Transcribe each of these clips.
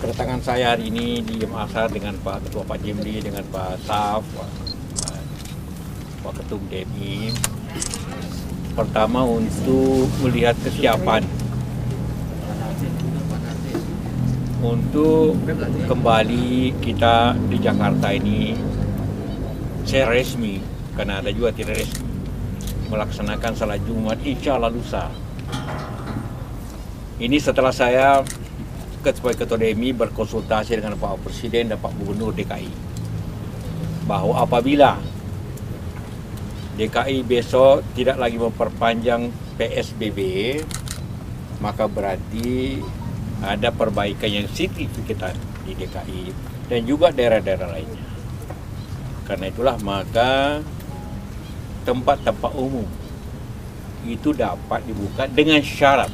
kedatangan saya hari ini di Makassar dengan Pak Ketua Pak Jimli, dengan Pak Saf, Pak Ketum DMI. Pertama untuk melihat kesiapan untuk kembali kita di Jakarta ini secara resmi, karena ada juga tidak resmi, melaksanakan salat Jumat insya Allah lusa. Ini setelah saya sebagai Ketua DMI berkonsultasi dengan Pak Presiden dan Pak Gubernur DKI bahwa apabila DKI besok tidak lagi memperpanjang PSBB, maka berarti ada perbaikan yang signifikan di DKI dan juga daerah-daerah lainnya. Karena itulah maka tempat-tempat umum itu dapat dibuka dengan syarat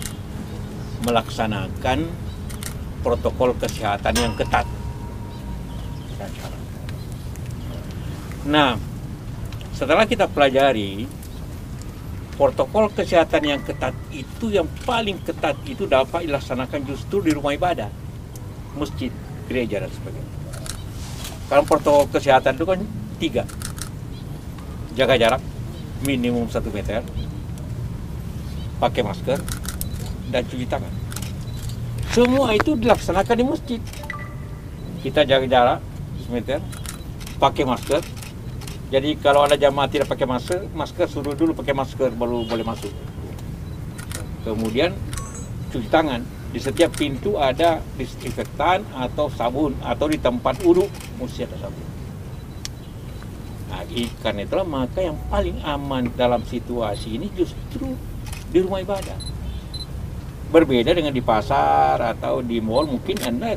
melaksanakan protokol kesehatan yang ketat. Nah, setelah kita pelajari protokol kesehatan yang ketat itu, yang paling ketat itu dapat dilaksanakan justru di rumah ibadah, masjid, gereja dan sebagainya. Karena protokol kesehatan itu kan 3: jaga jarak minimum 1 meter, pakai masker, dan cuci tangan. Semua itu dilaksanakan di masjid. Kita jaga jarak 1 meter, pakai masker. Jadi kalau ada jamaah tidak pakai masker suruh dulu pakai masker baru boleh masuk. Kemudian cuci tangan. Di setiap pintu ada disinfektan atau sabun, atau di tempat wudhu mesti ada sabun. Nah, karena itulah maka yang paling aman dalam situasi ini justru di rumah ibadah. Berbeda dengan di pasar atau di mall, mungkin Anda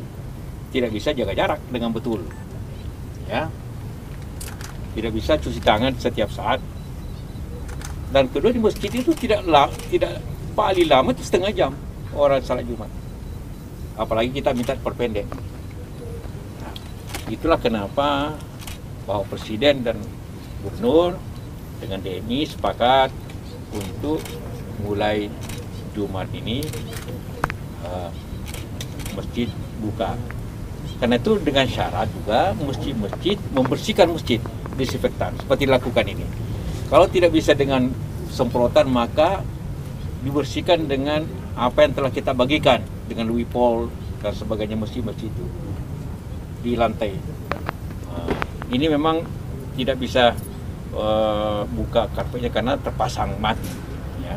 tidak bisa jaga jarak dengan betul, ya, tidak bisa cuci tangan setiap saat. Dan kedua, di masjid itu tidak paling lama itu setengah jam orang salat Jumat, apalagi kita minta perpendek. Nah, itulah kenapa Bapak Presiden dan Gubernur dengan DMI sepakat untuk mulai Jumat ini masjid buka. Karena itu dengan syarat juga masjid membersihkan masjid, disinfektan seperti dilakukan ini. Kalau tidak bisa dengan semprotan, maka dibersihkan dengan apa yang telah kita bagikan dengan Wipol dan sebagainya, masjid-masjid itu di lantai. Ini memang tidak bisa buka karpetnya karena terpasang mati, ya.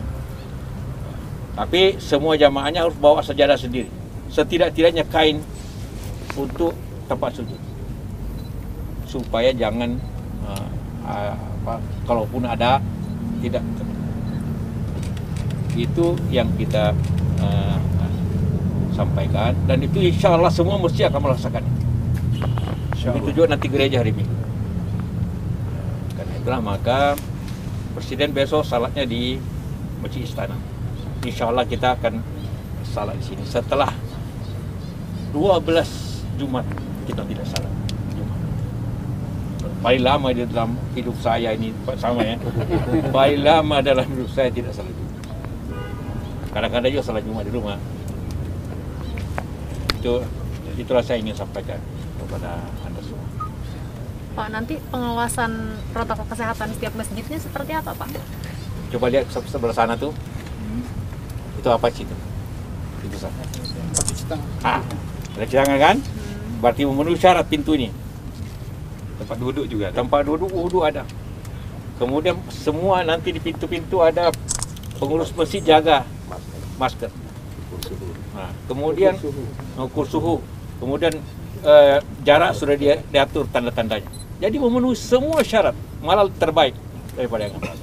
Tapi semua jamaahnya harus bawa sajadah sendiri, setidak-tidaknya kain untuk tempat sujud, supaya jangan kalaupun ada tidak. Itu yang kita sampaikan, dan itu insya Allah semua mesti akan merasakan. Itu juga nanti gereja hari Minggu. Karena itulah maka Presiden besok salatnya di Masjid Istana. Insya Allah kita akan salat di sini. Setelah 12 Jumat kita tidak salat Jumat. Paling lama di dalam hidup saya ini, sama ya. Paling lama dalam hidup saya tidak salat Jumat. Kadang-kadang juga salat Jumat di rumah. Itulah saya ingin sampaikan kepada Anda semua. Pak, nanti pengawasan protokol kesehatan setiap masjidnya seperti apa, Pak? Coba lihat sebelah sana tuh. Itu apa sih itu? Itu sana. Ada cilangan kan? Berarti memenuhi syarat pintu ini. Tempat duduk juga ada. Tempat duduk wudhu ada. Kemudian semua nanti di pintu-pintu ada pengurus masjid jaga masker. Nah, kemudian ukur suhu. Kemudian jarak sudah diatur tanda-tandanya. Jadi memenuhi semua syarat, malah terbaik daripada yang ada.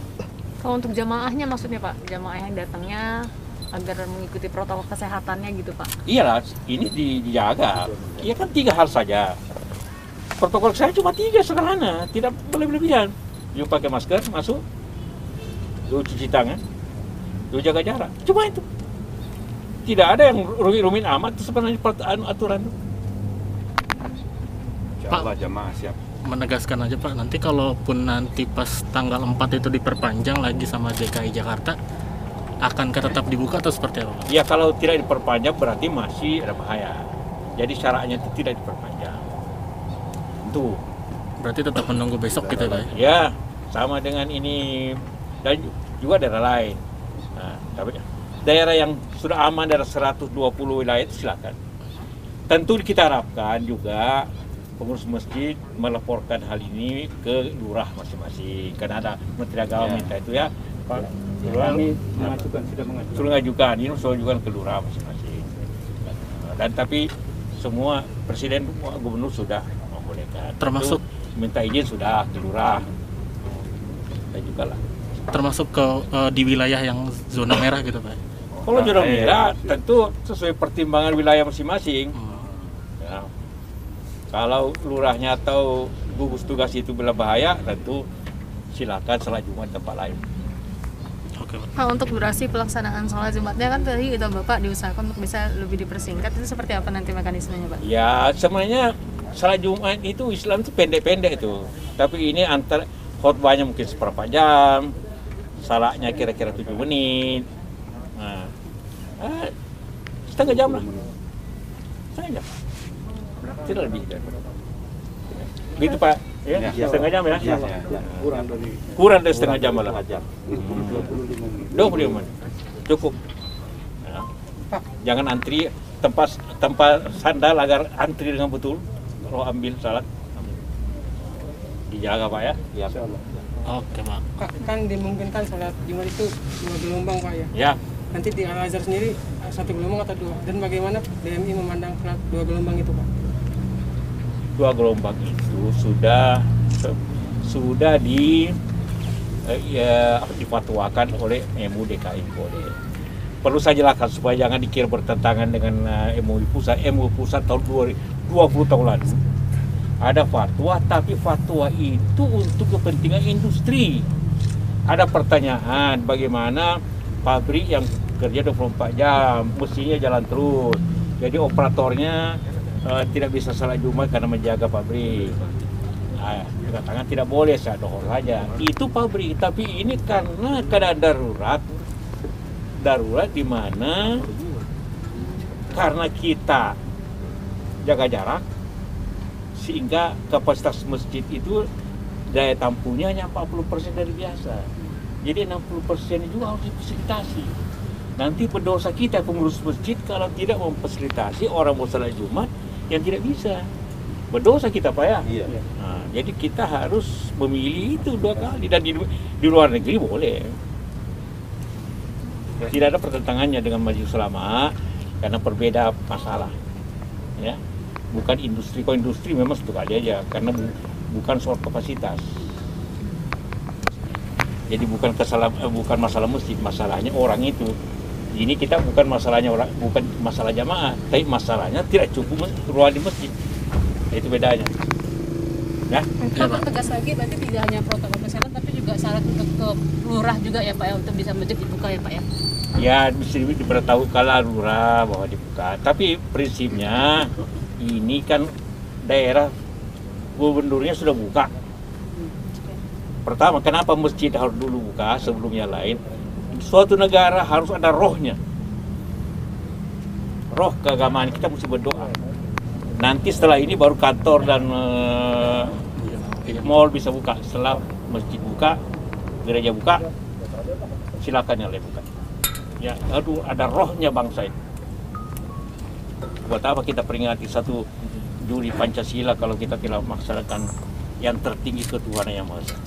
Kalau untuk jamaahnya maksudnya, Pak, jamaah yang datangnya agar mengikuti protokol kesehatannya gitu, Pak? Iyalah, ini dijaga. Iya kan 3 hal saja. Protokol saya cuma 3 sederhana, tidak berlebihan. Lu pakai masker masuk, lu cuci tangan, lu jaga jarak. Cuma itu. Tidak ada yang rumit-rumit amat sebenarnya aturan itu. Insyaallah jamaah siap. Menegaskan aja Pak, nanti kalaupun nanti pas tanggal 4 itu diperpanjang lagi sama DKI Jakarta, akankah tetap dibuka atau seperti apa? Ya kalau tidak diperpanjang berarti masih ada bahaya. Jadi syaratnya itu tidak diperpanjang. Itu. Berarti tetap menunggu besok gitu Pak? Ya, sama dengan ini dan juga daerah lain. Nah, tapi daerah yang sudah aman dari 120 wilayah itu silakan. Tentu kita harapkan juga pengurus masjid melaporkan hal ini ke lurah masing-masing. Karena ada Menteri Agama minta itu ya. Pak Lurah sudah mengajukan, ini sudah mengajukan ke lurah masing-masing. Dan tapi semua presiden gubernur sudah membolehkan. Termasuk itu, minta izin sudah ke lurah. Dan juga lah. Termasuk ke di wilayah yang zona merah gitu Pak? Kalau zona merah tentu sesuai pertimbangan wilayah masing-masing. Ya. Kalau lurahnya atau gugus tugas itu berbahaya, tentu silakan sholat Jumat tempat lain. Oke Pak. Pak, untuk durasi pelaksanaan sholat Jumatnya kan tadi itu Bapak diusahakan untuk bisa lebih dipersingkat, itu seperti apa nanti mekanismenya Pak? Ya sebenarnya sholat Jumat itu Islam itu pendek-pendek itu. Tapi ini antar khotbahnya mungkin seperempat jam, salatnya kira-kira 7 menit. Nah, setengah jam lah. Setengah jam. Tidak lebih dari begitu Pak, ya? Setengah jam ya? Kurang dari setengah jam malah. 25 menit cukup. Ya. Jangan antri tempat sandal agar antri dengan betul. Kalau ambil salat, dijaga Pak ya. Ya. Oke Pak. Pak, kan dimungkinkan sholat Jumat itu 2 gelombang Pak ya? Ya. Nanti di Al-Azhar sendiri 1 gelombang atau 2? Dan bagaimana DMI memandang sholat 2 gelombang itu Pak? 2 gelombang itu sudah difatwakan oleh MUI DKI Polri. Perlu saya jelaskan supaya jangan dikira bertentangan dengan MUI pusat. MUI pusat tahun 20 tahun lalu ada fatwa, tapi fatwa itu untuk kepentingan industri. Ada pertanyaan bagaimana pabrik yang kerja 24 jam mestinya jalan terus. Jadi operatornya tidak bisa salat Jumat karena menjaga pabrik. Dikatakan tidak boleh, saya dohor saja. Itu pabrik, tapi ini karena keadaan darurat di mana karena kita jaga jarak sehingga kapasitas masjid itu daya tampungnya hanya 40% dari biasa. Jadi 60% juga harus difasilitasi. Nanti pendosa kita pengurus masjid kalau tidak memfasilitasi orang mau salat Jumat yang tidak bisa. Berdosa kita Pak ya. Iya. Nah, jadi kita harus memilih itu 2 kali dan di luar negeri boleh. Tidak ada pertentangannya dengan Majelis Ulama karena berbeda masalah. Ya. Bukan industri, kalau industri memang 1 kali aja karena bukan soal kapasitas. Jadi bukan masalah masjid, masalahnya orang itu. Ini kita bukan masalahnya orang, bukan masalah jamaah, tapi masalahnya tidak cukup ruang di masjid. Itu bedanya. Ya. Pak, tegas lagi berarti tidak hanya protokol kesehatan tapi juga syarat untuk ke lurah juga ya Pak ya, untuk bisa masjid dibuka ya Pak ya? Ya, bisa diberitahu kalau lurah bahwa dibuka. Tapi prinsipnya ini kan daerah gubernurnya sudah buka. Pertama, kenapa masjid harus dulu buka sebelumnya lain? Suatu negara harus ada rohnya. Roh keagamaan kita mesti berdoa. Nanti setelah ini baru kantor dan mall bisa buka. Setelah masjid buka, gereja buka, silakan yang lain buka. Ya, aduh, ada rohnya bangsa ini. Buat apa kita peringati 1 Juli Pancasila kalau kita tidak melaksanakan yang tertinggi ketuhanan yang Maha Esa.